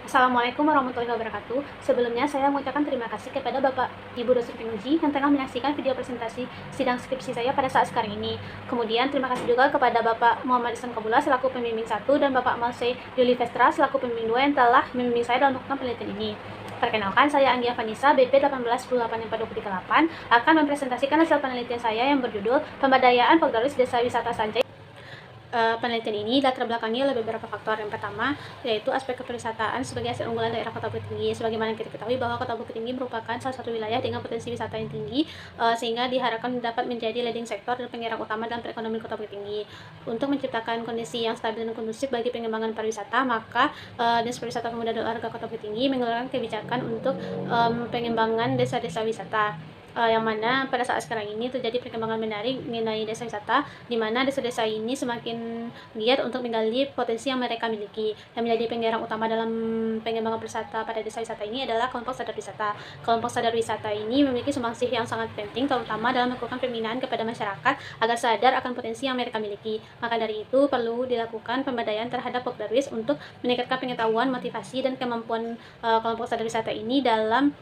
Assalamualaikum warahmatullahi wabarakatuh. Sebelumnya saya mengucapkan terima kasih kepada Bapak Ibu dosen penguji yang tengah menyaksikan video presentasi sidang skripsi saya pada saat sekarang ini. Kemudian terima kasih juga kepada Bapak Muhammad Ihsan Kabula selaku pembimbing 1 dan Bapak Malsey Yuli Vestra selaku pembimbing 2 yang telah membimbing saya dalam melakukan penelitian ini. Perkenalkan, saya Anggia Vanessa, BP 1818438, akan mempresentasikan hasil penelitian saya yang berjudul Pemberdayaan Pegawai Desa Wisata Sanjay. Penelitian ini latar belakangnya oleh beberapa faktor. Yang pertama yaitu aspek kepariwisataan sebagai hasil unggulan daerah Kota Bukit Tinggi. Sebagaimana kita ketahui bahwa Kota Bukit Tinggi merupakan salah satu wilayah dengan potensi wisata yang tinggi, sehingga diharapkan dapat menjadi leading sektor dan penggerak utama dalam perekonomian Kota Bukit Tinggi. Untuk menciptakan kondisi yang stabil dan kondusif bagi pengembangan pariwisata, maka Dinas Pariwisata Pemuda dan Olahraga Kota Bukit Tinggi mengeluarkan kebijakan untuk pengembangan desa-desa wisata. Yang mana pada saat sekarang ini terjadi perkembangan menarik mengenai desa wisata, di mana desa-desa ini semakin giat untuk menggali potensi yang mereka miliki. Yang menjadi penggerak utama dalam pengembangan pariwisata pada desa wisata ini adalah kelompok sadar wisata. Kelompok sadar wisata ini memiliki sumbangsih yang sangat penting, terutama dalam melakukan pembinaan kepada masyarakat agar sadar akan potensi yang mereka miliki. Maka dari itu perlu dilakukan pemberdayaan terhadap Pokdarwis untuk meningkatkan pengetahuan, motivasi, dan kemampuan kelompok sadar wisata ini dalam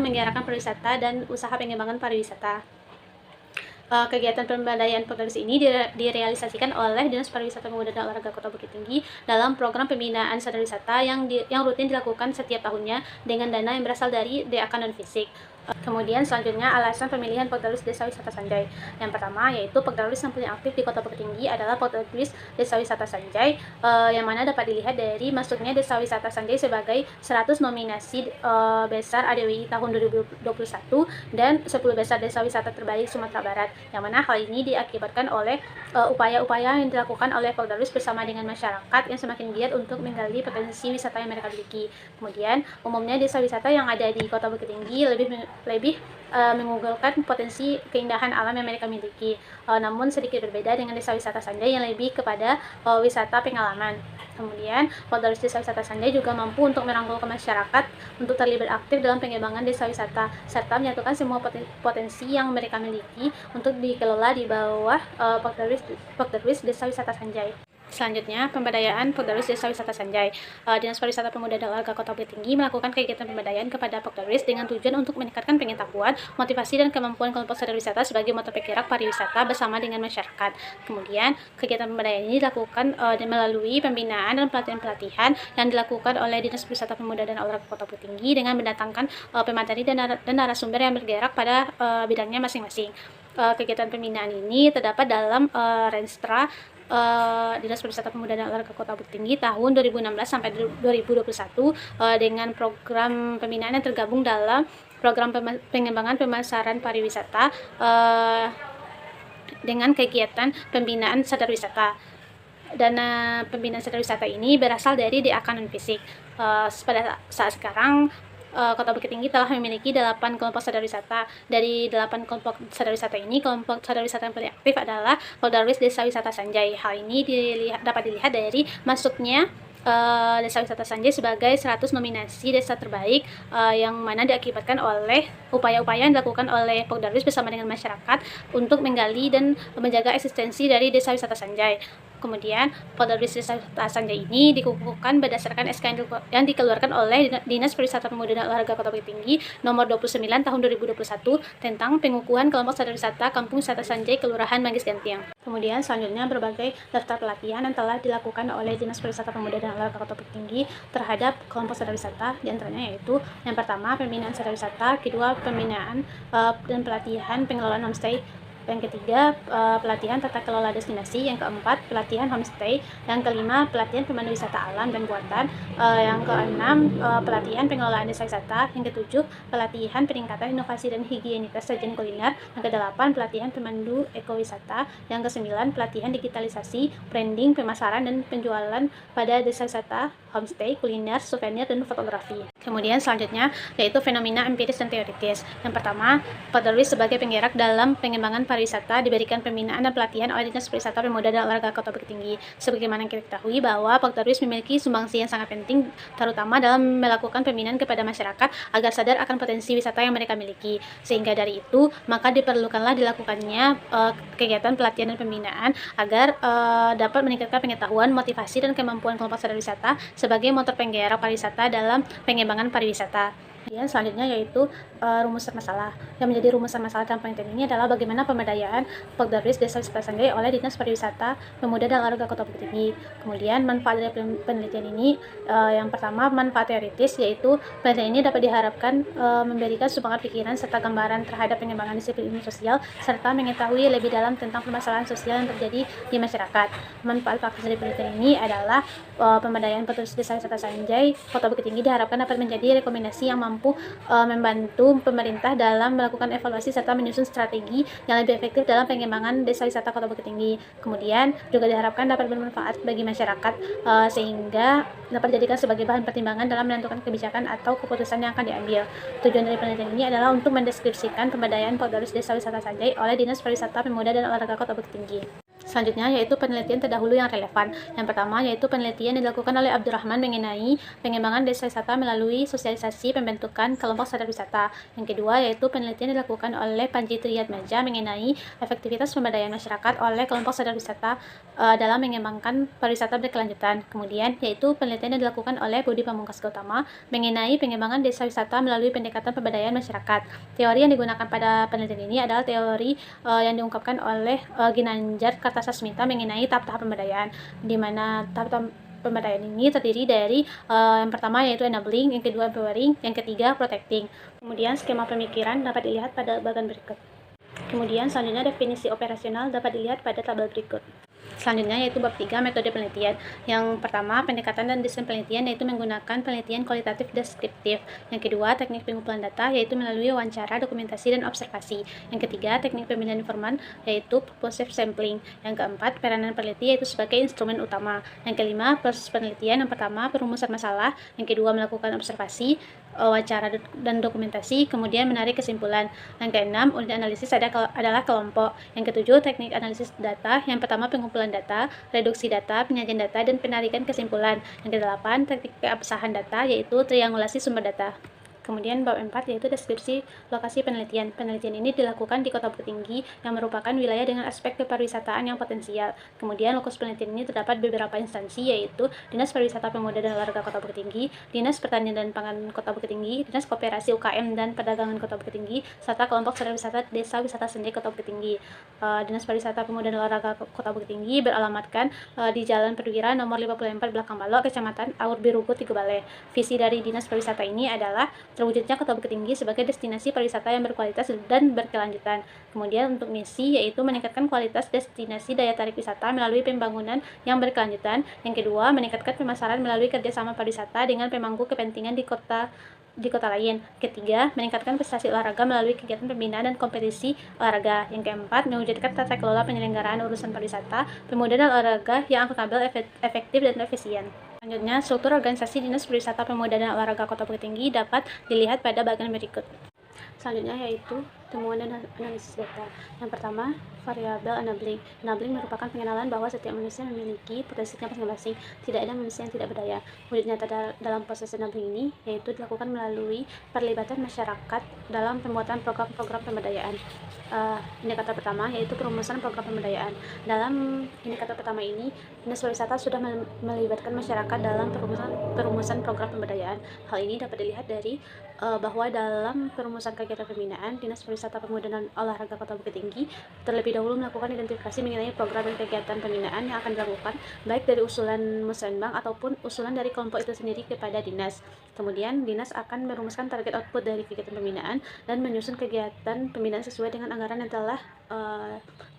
menggerakkan pariwisata dan usaha pengembangan pariwisata. Kegiatan pemberdayaan Pokdarwis ini direalisasikan oleh Dinas Pariwisata Pemuda dan Olahraga Kota Bukit Tinggi dalam program pembinaan sadar wisata yang rutin dilakukan setiap tahunnya dengan dana yang berasal dari DAK non-fisik. Kemudian selanjutnya alasan pemilihan Pokdarwis Desa Wisata Sanjay. Yang pertama yaitu Pokdarwis yang paling aktif di Kota Bukit Tinggi adalah Pokdarwis Desa Wisata Sanjay, yang mana dapat dilihat dari masuknya Desa Wisata Sanjay sebagai 100 nominasi besar ADWI tahun 2021 dan 10 besar Desa Wisata terbaik Sumatera Barat. Yang mana hal ini diakibatkan oleh upaya-upaya yang dilakukan oleh Pokdarwis bersama dengan masyarakat yang semakin giat untuk menggali potensi wisata yang mereka miliki. Kemudian umumnya desa wisata yang ada di Kota Bukit Tinggi lebih mengunggulkan potensi keindahan alam yang mereka miliki, namun sedikit berbeda dengan desa wisata Sanjay yang lebih kepada wisata pengalaman. Kemudian Pokdarwis Desa Wisata Sanjay juga mampu untuk merangkul ke masyarakat untuk terlibat aktif dalam pengembangan desa wisata serta menyatukan semua potensi yang mereka miliki untuk dikelola di bawah Pokdarwis Desa Wisata Sanjay. Selanjutnya, pemberdayaan Pokdarwis Desa Wisata Sanjay. Dinas Pariwisata Pemuda dan Olahraga Kota Bukit Tinggi melakukan kegiatan pemberdayaan kepada Pokdarwis dengan tujuan untuk meningkatkan pengetahuan, motivasi, dan kemampuan kelompok sadar wisata sebagai motor penggerak pariwisata bersama dengan masyarakat. Kemudian, kegiatan pemberdayaan ini dilakukan melalui pembinaan dan pelatihan-pelatihan yang dilakukan oleh Dinas Pariwisata Pemuda dan Olahraga Kota Bukit Tinggi dengan mendatangkan pemateri dan narasumber yang bergerak pada bidangnya masing-masing. Kegiatan pembinaan ini terdapat dalam Renstra Dinas Pariwisata Pemuda dan Olahraga Kota Bukit Tinggi tahun 2016 sampai 2021 dengan program pembinaan yang tergabung dalam program pengembangan pemasaran pariwisata dengan kegiatan pembinaan sadar wisata. Dana pembinaan sadar wisata ini berasal dari DAK non-fisik. Pada saat sekarang Kota Bukit Tinggi telah memiliki 8 kelompok sadar wisata. Dari 8 kelompok sadar wisata ini, kelompok sadar wisata yang paling aktif adalah Pokdarwis Desa Wisata Sanjay. Hal ini dapat dilihat dari masuknya Desa Wisata Sanjay sebagai 100 nominasi desa terbaik, yang mana diakibatkan oleh upaya-upaya yang dilakukan oleh Pokdarwis bersama dengan masyarakat untuk menggali dan menjaga eksistensi dari Desa Wisata Sanjay. Kemudian Pokdarwis Desa Wisata Sanjay ini dikukuhkan berdasarkan SK yang dikeluarkan oleh Dinas Pariwisata Pemuda dan Olahraga Kota Bukit Tinggi nomor 29 tahun 2021 tentang pengukuhan kelompok sadar wisata Kampung Wisata Sanjay Kelurahan Manggis Gantiang. Kemudian selanjutnya berbagai daftar pelatihan yang telah dilakukan oleh Dinas Pariwisata Pemuda dan Olahraga Kota Bukit Tinggi terhadap kelompok sadar wisata, diantaranya yaitu yang pertama pembinaan sadar wisata, kedua pembinaan dan pelatihan pengelolaan homestay, yang ketiga pelatihan tata kelola destinasi, yang keempat pelatihan homestay, yang kelima pelatihan pemandu wisata alam dan buatan, yang keenam pelatihan pengelolaan desa wisata, yang ketujuh pelatihan peningkatan inovasi dan higienitas sajian kuliner, yang kedelapan pelatihan pemandu ekowisata, yang kesembilan pelatihan digitalisasi, branding, pemasaran, dan penjualan pada desa wisata, homestay, kuliner, souvenir, dan fotografi. Kemudian selanjutnya yaitu fenomena empiris dan teoritis. Yang pertama, Portdorwis sebagai penggerak dalam pengembangan pariwisata diberikan pembinaan dan pelatihan oleh Dinas Pariwisata Pemuda dan Olahraga Kota Bukit Tinggi. Sebagaimana kita ketahui bahwa Portdorwis memiliki sumbangsi yang sangat penting terutama dalam melakukan pembinaan kepada masyarakat agar sadar akan potensi wisata yang mereka miliki. Sehingga dari itu, maka diperlukanlah dilakukannya kegiatan pelatihan dan pembinaan agar dapat meningkatkan pengetahuan, motivasi dan kemampuan kelompok sadar wisata sebagai motor penggerak pariwisata dalam pengembangan pariwisata. Kemudian selanjutnya yaitu rumusan masalah. Yang menjadi rumusan masalah dalam penelitian ini adalah bagaimana pemberdayaan Portdorwis Desa Wisata Sanjay oleh Dinas Pariwisata Pemuda dan Olahraga Kota Bukit Tinggi. Kemudian manfaat dari penelitian ini yang pertama manfaat teoritis, yaitu penelitian ini dapat diharapkan memberikan sumbangan pikiran serta gambaran terhadap pengembangan disiplin ilmu sosial serta mengetahui lebih dalam tentang permasalahan sosial yang terjadi di masyarakat. Manfaat praktis dari penelitian ini adalah pemberdayaan Portdorwis Desa Wisata Sanjay Kota Bukit Tinggi diharapkan dapat menjadi rekomendasi yang mampu membantu pemerintah dalam melakukan evaluasi serta menyusun strategi yang lebih efektif dalam pengembangan desa wisata Kota Bukit Tinggi. Kemudian juga diharapkan dapat bermanfaat bagi masyarakat sehingga dapat dijadikan sebagai bahan pertimbangan dalam menentukan kebijakan atau keputusan yang akan diambil. Tujuan dari penelitian ini adalah untuk mendeskripsikan pemberdayaan Portdorwis Desa Wisata Sanjay oleh Dinas Pariwisata Pemuda dan Olahraga Kota Bukit Tinggi. Selanjutnya yaitu penelitian terdahulu yang relevan. Yang pertama yaitu penelitian yang dilakukan oleh Abdurrahman mengenai pengembangan desa wisata melalui sosialisasi pembentukan kelompok sadar wisata. Yang kedua yaitu penelitian yang dilakukan oleh Panji Triyatmaja mengenai efektivitas pemberdayaan masyarakat oleh kelompok sadar wisata dalam mengembangkan pariwisata berkelanjutan. Kemudian yaitu penelitian yang dilakukan oleh Budi Pamungkas Gautama mengenai pengembangan desa wisata melalui pendekatan pemberdayaan masyarakat. Teori yang digunakan pada penelitian ini adalah teori yang diungkapkan oleh Ginanjar Kartasasmita mengenai tahap-tahap pemberdayaan, di mana tahap pemberdayaan ini terdiri dari yang pertama yaitu enabling, yang kedua empowering, yang ketiga protecting. Kemudian skema pemikiran dapat dilihat pada bagian berikut. Kemudian selanjutnya definisi operasional dapat dilihat pada tabel berikut. Selanjutnya yaitu bab 3 metode penelitian. Yang pertama pendekatan dan desain penelitian yaitu menggunakan penelitian kualitatif deskriptif. Yang kedua teknik pengumpulan data yaitu melalui wawancara, dokumentasi dan observasi. Yang ketiga teknik pemilihan informan yaitu purposive sampling. Yang keempat peranan peneliti yaitu sebagai instrumen utama. Yang kelima proses penelitian. Yang pertama perumusan masalah. Yang kedua melakukan observasi, wawancara dan dokumentasi, kemudian menarik kesimpulan. Yang keenam unit analisis adalah kelompok. Yang ketujuh teknik analisis data. Yang pertama pengumpulan data, reduksi data, penyajian data, dan penarikan kesimpulan. Yang kedelapan, teknik keabsahan data, yaitu triangulasi sumber data. Kemudian bab 4 yaitu deskripsi lokasi penelitian. Penelitian ini dilakukan di Kota Bukit Tinggi yang merupakan wilayah dengan aspek kepariwisataan yang potensial. Kemudian lokus penelitian ini terdapat beberapa instansi yaitu Dinas Pariwisata Pemuda dan Olahraga Kota Bukit Tinggi, Dinas Pertanian dan Pangan Kota Bukit Tinggi, Dinas Koperasi UKM dan Perdagangan Kota Bukit Tinggi, serta kelompok sadar wisata Desa Wisata Sanjay Kota Bukit Tinggi. Dinas Pariwisata Pemuda dan Olahraga Kota Bukit Tinggi beralamatkan di Jalan Perwira nomor 54 Belakang Balok, Kecamatan Aur Birugu, Tigobale. Visi dari Dinas Pariwisata ini adalah terwujudnya Kota Bukit Tinggi sebagai destinasi pariwisata yang berkualitas dan berkelanjutan. Kemudian untuk misi yaitu meningkatkan kualitas destinasi daya tarik wisata melalui pembangunan yang berkelanjutan. Yang kedua, meningkatkan pemasaran melalui kerjasama pariwisata dengan pemangku kepentingan di kota lain. Ketiga, meningkatkan prestasi olahraga melalui kegiatan pembinaan dan kompetisi olahraga. Yang keempat, mewujudkan tata kelola penyelenggaraan urusan pariwisata, pemuda dan olahraga yang akuntabel, efektif dan efisien. Selanjutnya, struktur organisasi Dinas Pariwisata Pemuda dan Olahraga Kota Bukit Tinggi dapat dilihat pada bagian berikut. Selanjutnya yaitu temuan dan analisis data. Yang pertama, variabel enabling. Enabling merupakan pengenalan bahwa setiap manusia memiliki potensinya masing-masing. Tidak ada manusia yang tidak berdaya. Wujud nyata dalam proses enabling ini yaitu dilakukan melalui perlibatan masyarakat dalam pembuatan program-program pemberdayaan. Indikator pertama yaitu perumusan program pemberdayaan. Dalam indikator pertama ini, Dinas Pariwisata sudah melibatkan masyarakat dalam perumusan program pemberdayaan. Hal ini dapat dilihat dari bahwa dalam perumusan kegiatan pembinaan, Dinas Pariwisata Pemuda dan Olahraga Kota Bukit Tinggi terlebih dahulu melakukan identifikasi mengenai program dan kegiatan pembinaan yang akan dilakukan baik dari usulan musrenbang ataupun usulan dari kelompok itu sendiri kepada Dinas. Kemudian Dinas akan merumuskan target output dari kegiatan pembinaan dan menyusun kegiatan pembinaan sesuai dengan anggaran yang telah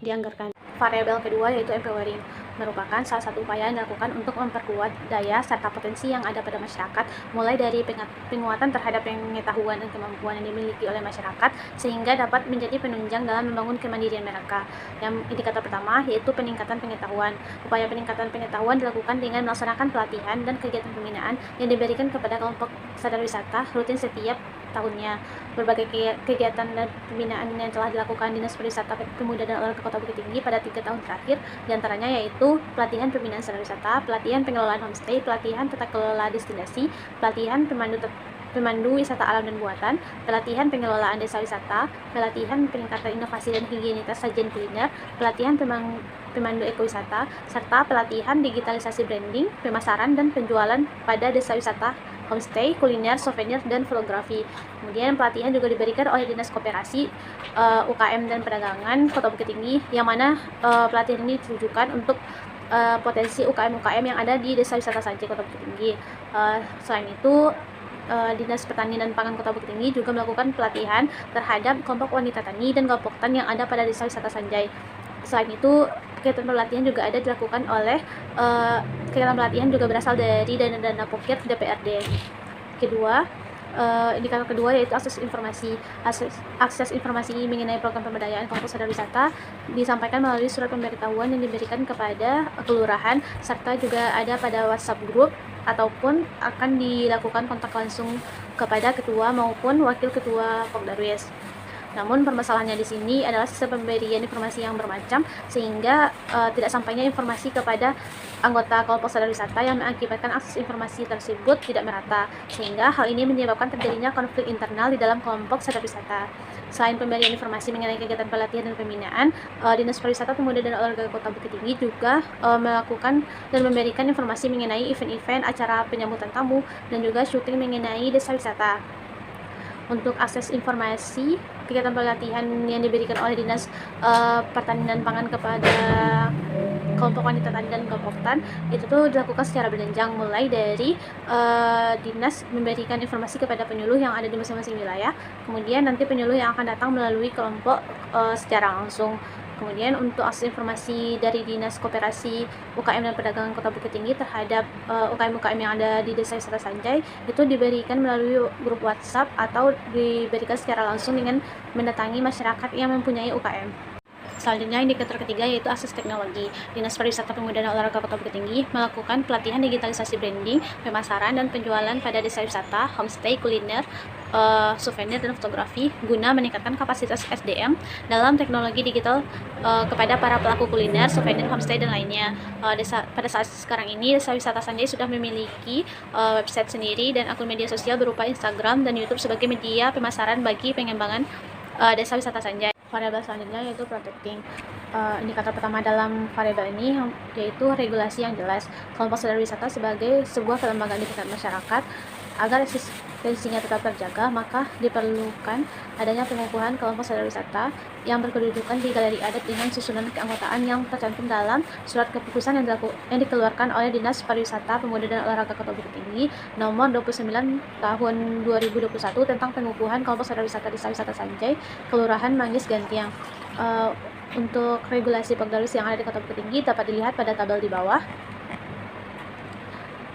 dianggarkan. Variabel kedua yaitu empowering. merupakan salah satu upaya yang dilakukan untuk memperkuat daya serta potensi yang ada pada masyarakat, mulai dari penguatan terhadap pengetahuan dan kemampuan yang dimiliki oleh masyarakat, sehingga dapat menjadi penunjang dalam membangun kemandirian mereka. Yang indikator pertama yaitu peningkatan pengetahuan. Upaya peningkatan pengetahuan dilakukan dengan melaksanakan pelatihan dan kegiatan pembinaan yang diberikan kepada kelompok sadar wisata rutin setiap tahunnya. Berbagai kegiatan dan pembinaan yang telah dilakukan Dinas Pariwisata Pemuda dan Olahraga Kota Bukit Tinggi pada 3 tahun terakhir, diantaranya yaitu pelatihan pembinaan sadar wisata, pelatihan pengelolaan homestay, pelatihan tata kelola destinasi, pelatihan pemandu wisata alam dan buatan, pelatihan pengelolaan desa wisata, pelatihan peningkatan inovasi dan higienitas sajian kuliner, pelatihan pemandu ekowisata, serta pelatihan digitalisasi branding, pemasaran dan penjualan pada desa wisata, homestay, kuliner, souvenir, dan fotografi. Kemudian pelatihan juga diberikan oleh Dinas Koperasi, UKM dan Perdagangan Kota Bukit Tinggi, yang mana pelatihan ini ditujukan untuk potensi UKM-UKM yang ada di Desa Wisata Sanjay Kota Bukit Tinggi. Selain itu, Dinas Pertanian dan Pangan Kota Bukit Tinggi juga melakukan pelatihan terhadap kelompok wanita tani dan kelompok tani yang ada pada Desa Wisata Sanjay. Selain itu, kegiatan pelatihan juga ada dilakukan oleh kegiatan pelatihan juga berasal dari dana-dana pocket DPRD. Indikator kedua yaitu akses informasi. Akses informasi mengenai program pemberdayaan kelompok sadar wisata disampaikan melalui surat pemberitahuan yang diberikan kepada kelurahan, serta juga ada pada WhatsApp group, ataupun akan dilakukan kontak langsung kepada ketua maupun wakil ketua Pokdarwis. Namun permasalahannya di sini adalah sistem pemberian informasi yang bermacam, sehingga tidak sampainya informasi kepada anggota kelompok sadar wisata yang mengakibatkan akses informasi tersebut tidak merata, sehingga hal ini menyebabkan terjadinya konflik internal di dalam kelompok sadar wisata. Selain pemberian informasi mengenai kegiatan pelatihan dan pembinaan, Dinas Pariwisata Pemuda dan Olahraga Kota Bukit Tinggi juga melakukan dan memberikan informasi mengenai event-event, acara penyambutan tamu, dan juga syuting mengenai desa wisata. Untuk akses informasi kegiatan pelatihan yang diberikan oleh Dinas Pertanian dan Pangan kepada kelompok wanita tani dan kelompok tan itu tuh dilakukan secara berjenjang, mulai dari dinas memberikan informasi kepada penyuluh yang ada di masing-masing wilayah, kemudian nanti penyuluh yang akan datang melalui kelompok secara langsung. Kemudian untuk akses informasi dari Dinas Koperasi, UKM dan Perdagangan Kota Bukit Tinggi terhadap UKM-UKM yang ada di Desa Wisata Sanjay itu diberikan melalui grup WhatsApp atau diberikan secara langsung dengan mendatangi masyarakat yang mempunyai UKM. Selanjutnya, indikator ketiga yaitu akses teknologi. Dinas Pariwisata Pemuda dan Olahraga Kota Bukit Tinggi melakukan pelatihan digitalisasi branding, pemasaran, dan penjualan pada desa wisata, homestay, kuliner, souvenir, dan fotografi guna meningkatkan kapasitas SDM dalam teknologi digital kepada para pelaku kuliner, souvenir, homestay, dan lainnya. Pada saat sekarang ini, Desa Wisata Sanjay sudah memiliki website sendiri dan akun media sosial berupa Instagram dan YouTube sebagai media pemasaran bagi pengembangan Desa Wisata Sanjay. Variabel selanjutnya yaitu protecting. Indikator pertama dalam variabel ini yaitu regulasi yang jelas. Kelompok sadar wisata sebagai sebuah kelembagaan di tingkat masyarakat, agar eksistensinya tetap terjaga, maka diperlukan adanya pengukuhan kelompok sadar wisata yang berkedudukan di galeri adat dengan susunan keanggotaan yang tercantum dalam surat keputusan yang dikeluarkan oleh Dinas Pariwisata Pemuda dan Olahraga Kota Bukit Tinggi nomor 29 tahun 2021 tentang pengukuhan kelompok sadar wisata Desa Wisata Sanjay, Kelurahan Manggis Gantiang. Untuk regulasi Pokdarwis yang ada di Kota Bukit Tinggi dapat dilihat pada tabel di bawah.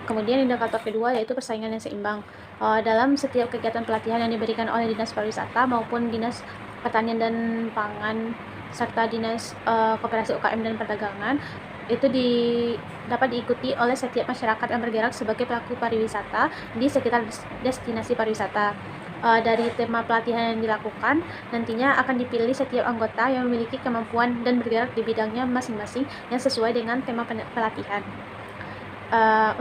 Kemudian indikator kedua yaitu persaingan yang seimbang. Dalam setiap kegiatan pelatihan yang diberikan oleh Dinas Pariwisata maupun Dinas Pertanian dan Pangan serta Dinas Koperasi, UKM dan Perdagangan itu dapat diikuti oleh setiap masyarakat yang bergerak sebagai pelaku pariwisata di sekitar destinasi pariwisata. Dari tema pelatihan yang dilakukan, nantinya akan dipilih setiap anggota yang memiliki kemampuan dan bergerak di bidangnya masing-masing yang sesuai dengan tema pelatihan.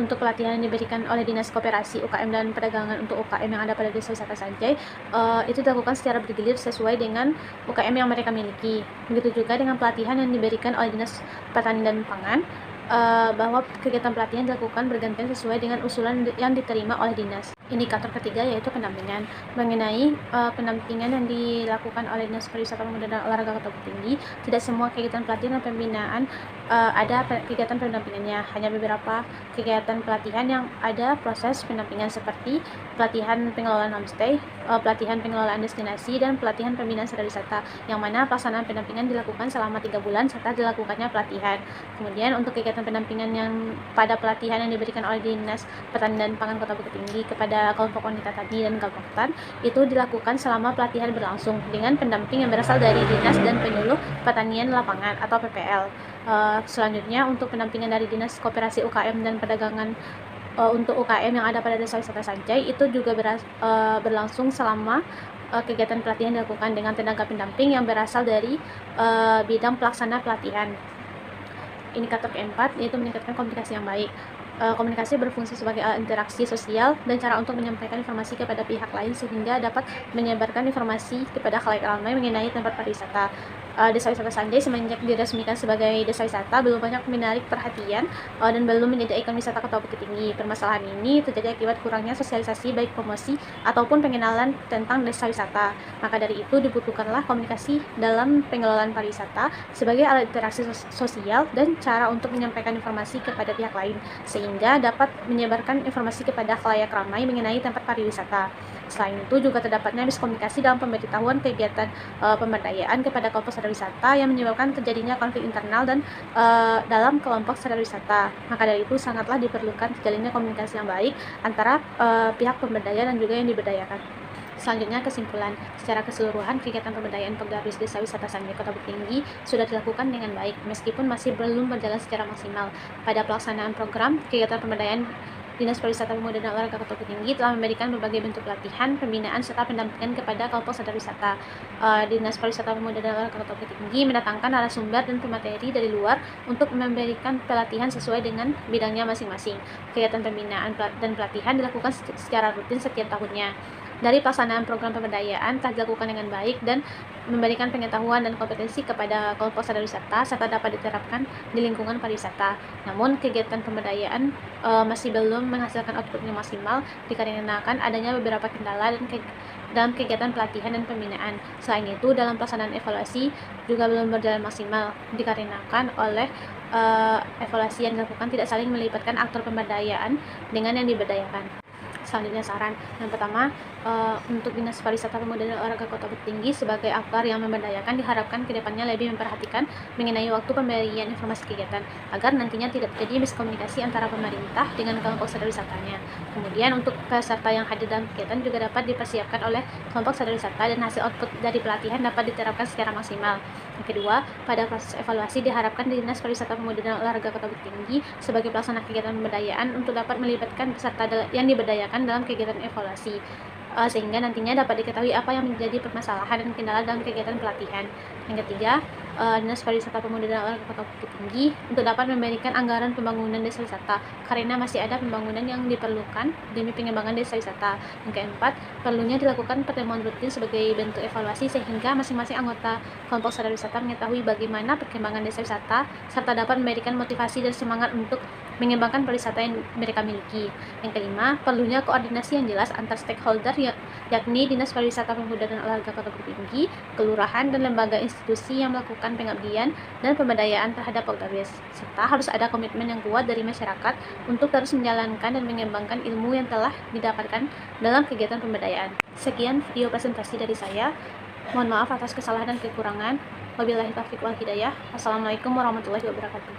Untuk pelatihan yang diberikan oleh Dinas Koperasi, UKM dan Perdagangan untuk UKM yang ada pada Desa Wisata Sanjay itu dilakukan secara bergilir sesuai dengan UKM yang mereka miliki. Begitu juga dengan pelatihan yang diberikan oleh Dinas Pertanian dan Pangan, bahwa kegiatan pelatihan dilakukan bergantian sesuai dengan usulan yang diterima oleh dinas. Indikator ketiga yaitu pendampingan. Mengenai pendampingan yang dilakukan oleh Dinas Pariwisata Pemuda dan Olahraga Kota Bukit Tinggi, tidak semua kegiatan pelatihan dan pembinaan ada kegiatan pendampingannya. Hanya beberapa kegiatan pelatihan yang ada proses pendampingan seperti pelatihan pengelolaan homestay, pelatihan pengelolaan destinasi, dan pelatihan pembinaan sadar wisata, yang mana pelaksanaan pendampingan dilakukan selama 3 bulan serta dilakukannya pelatihan. Kemudian untuk kegiatan pendampingan yang pada pelatihan yang diberikan oleh Dinas Pertanian dan Pangan Kota Bukit Tinggi kepada kelompok wanita tani dan kelompok hutan itu dilakukan selama pelatihan berlangsung dengan pendamping yang berasal dari Dinas dan Penyuluh Pertanian Lapangan atau PPL. Selanjutnya untuk pendampingan dari Dinas Koperasi UKM dan Perdagangan untuk UKM yang ada pada Desa Wisata Sanjay itu juga berlangsung selama kegiatan pelatihan dilakukan dengan tenaga pendamping yang berasal dari bidang pelaksana pelatihan. Indikator keempat yaitu meningkatkan komunikasi yang baik. Komunikasi berfungsi sebagai alat interaksi sosial dan cara untuk menyampaikan informasi kepada pihak lain sehingga dapat menyebarkan informasi kepada khalayak ramai mengenai tempat pariwisata. Desa Wisata Sanjay semenjak diresmikan sebagai desa wisata belum banyak menarik perhatian dan belum menjadi ikon wisata Kota Bukit Tinggi. Permasalahan ini terjadi akibat kurangnya sosialisasi baik promosi ataupun pengenalan tentang desa wisata. Maka dari itu dibutuhkanlah komunikasi dalam pengelolaan pariwisata sebagai alat interaksi sosial dan cara untuk menyampaikan informasi kepada pihak lain sehingga dapat menyebarkan informasi kepada khalayak ramai mengenai tempat pariwisata. Selain itu juga terdapatnya miskomunikasi dalam pemberitahuan kegiatan pemberdayaan kepada kelompok sadar wisata yang menyebabkan terjadinya konflik internal dan dalam kelompok sadar wisata. Maka dari itu sangatlah diperlukan terjalinnya komunikasi yang baik antara pihak pemberdaya dan juga yang diberdayakan. Selanjutnya kesimpulan, secara keseluruhan kegiatan pemberdayaan Pegawai Desa Wisata Sanjay Kota Bukit Tinggi sudah dilakukan dengan baik meskipun masih belum berjalan secara maksimal. Pada pelaksanaan program kegiatan pemberdayaan, Dinas Pariwisata Pemuda dan Olahraga Kota Bukit Tinggi telah memberikan berbagai bentuk pelatihan, pembinaan, serta pendampingan kepada kelompok sadar wisata. Dinas Pariwisata Pemuda dan Olahraga Kota Bukit Tinggi mendatangkan narasumber dan pemateri dari luar untuk memberikan pelatihan sesuai dengan bidangnya masing-masing. Kegiatan pembinaan dan pelatihan dilakukan secara rutin setiap tahunnya. Dari pelaksanaan program pemberdayaan telah dilakukan dengan baik dan memberikan pengetahuan dan kompetensi kepada kelompok sadar wisata serta dapat diterapkan di lingkungan pariwisata. Namun kegiatan pemberdayaan masih belum menghasilkan output yang maksimal dikarenakan adanya beberapa kendala dalam kegiatan pelatihan dan pembinaan. Selain itu, dalam pelaksanaan evaluasi juga belum berjalan maksimal dikarenakan oleh evaluasi yang dilakukan tidak saling melibatkan aktor pemberdayaan dengan yang diberdayakan. Selanjutnya saran. Yang pertama, untuk Dinas Pariwisata Pemuda dan Olahraga Kota Bukit Tinggi sebagai aktor yang memberdayakan diharapkan kedepannya lebih memperhatikan mengenai waktu pemberian informasi kegiatan agar nantinya tidak terjadi miskomunikasi antara pemerintah dengan kelompok sadar wisatanya. Kemudian untuk peserta yang hadir dalam kegiatan juga dapat dipersiapkan oleh kelompok sadar wisata dan hasil output dari pelatihan dapat diterapkan secara maksimal. Yang kedua, pada proses evaluasi diharapkan Dinas Pariwisata Pemuda dan Olahraga Kota Bukit Tinggi sebagai pelaksana kegiatan pemberdayaan untuk dapat melibatkan peserta yang diberdayakan dalam kegiatan evaluasi sehingga nantinya dapat diketahui apa yang menjadi permasalahan dan kendala dalam kegiatan pelatihan. Yang ketiga, Dinas Pariwisata Pemuda dan Olahraga Kota Bukit Tinggi untuk dapat memberikan anggaran pembangunan desa wisata karena masih ada pembangunan yang diperlukan demi pengembangan desa wisata. Yang keempat, perlunya dilakukan pertemuan rutin sebagai bentuk evaluasi sehingga masing-masing anggota kelompok sadar wisata mengetahui bagaimana perkembangan desa wisata serta dapat memberikan motivasi dan semangat untuk mengembangkan pariwisata yang mereka miliki. Yang kelima, perlunya koordinasi yang jelas antar stakeholder yakni Dinas Pariwisata Pemuda dan Olahraga Kota Bukit Tinggi, kelurahan dan lembaga institusi yang melakukan pengabdian dan pemberdayaan terhadap pegawai, serta harus ada komitmen yang kuat dari masyarakat untuk terus menjalankan dan mengembangkan ilmu yang telah didapatkan dalam kegiatan pemberdayaan. Sekian video presentasi dari saya. Mohon maaf atas kesalahan dan kekurangan. Wabillahi taufiq wal hidayah. Wassalamualaikum warahmatullahi wabarakatuh.